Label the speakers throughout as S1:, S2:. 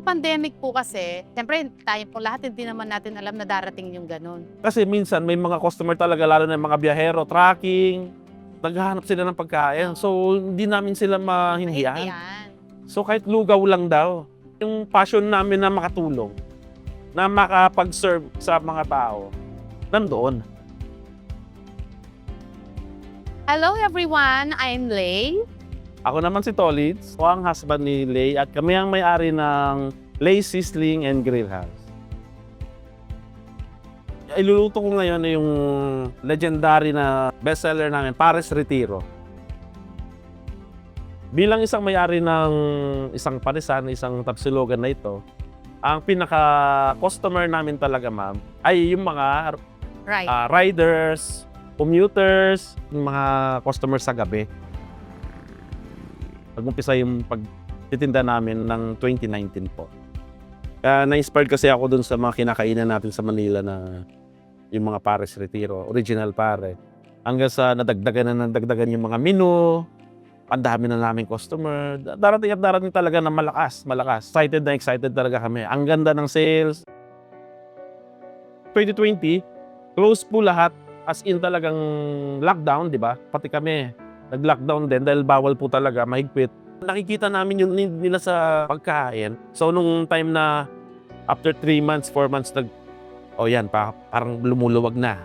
S1: nung pandemic po kasi, siyempre tayo po lahat hindi naman natin alam na darating yung ganun.
S2: Kasi minsan may mga customer talaga, lalo na yung mga biyahero, tracking, naghahanap sila ng pagkain. So, hindi namin sila mahinhiyan.
S1: Yan.
S2: So, kahit lugaw lang daw, yung passion namin na makatulong, na makapag-serve sa mga tao, nandoon.
S1: Hello everyone, I'm Lay.
S2: Ako naman si Tolitz, ako ang husband ni Lay at kami ang may-ari ng Lay Sizzling and Grill House. Iluluto ko ngayon yung legendary na bestseller namin, Pares Retiro. Bilang isang may-ari ng isang parisan, isang tapsilogan na ito, ang pinaka-customer namin talaga, ma'am, ay yung mga
S1: Right.
S2: riders, commuters, yung mga customers sa gabi. Pag-umpisa yung pagtitinda namin ng 2019 po. Kaya na-inspired kasi ako dun sa mga kinakainan natin sa Manila na yung mga Pares Retiro, original pare. Hanggang sa nadagdagan yung mga menu, ang dami na naming customer. Darating at darating talaga na malakas. Excited talaga kami. Ang ganda ng sales. 2020, close po lahat. As in talagang lockdown, di ba? Pati kami, nag-lockdown din dahil bawal po talaga, mahigpit. Nakikita namin yung need nila sa pagkain. So, nung time na after 3 months, 4 months, parang lumuluwag na.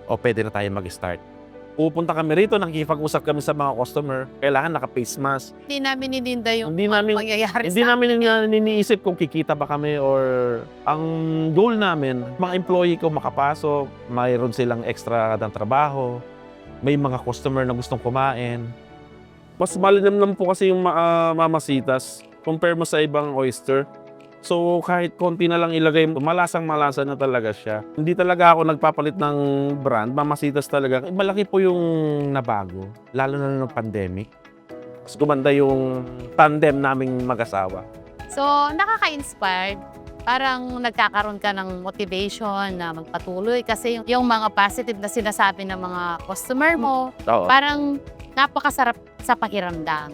S2: O, pwede na tayo mag-start. Pupunta kami rito, nakikipag-usap kami sa mga customer. Kailangan naka-face mask.
S1: Hindi namin ininda yung
S2: Hindi namin-
S1: mangyayari
S2: Hindi
S1: sa
S2: namin niniisip kung kikita ba kami or ang goal namin, mga employee ko makapasok, mayroon silang extra ng trabaho, may mga customer na gustong kumain. Mas malinamnam po kasi yung mamasitas compare mo sa ibang oyster. So kahit konti na lang ilagay, malasang-malasa na talaga siya. Hindi talaga ako nagpapalit ng brand, mamasitas talaga. Malaki po yung nabago, lalo na nung pandemic. Mas gumanda yung tandem naming mag-asawa.
S1: So, nakaka-inspired. Parang nagkakaroon ka ng motivation na magpatuloy kasi yung mga positive na sinasabi ng mga customer mo,
S2: Oo.
S1: parang napakasarap sa pakiramdam.